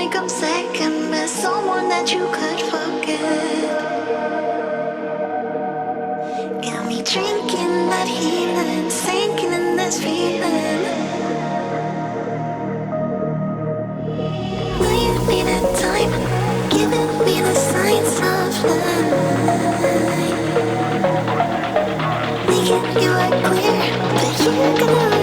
become second best, someone that you could forget. Got me drinking that healing, sinking in this feeling. Will you be the time, giving me the signs of life? Making you are clear, but you're gonna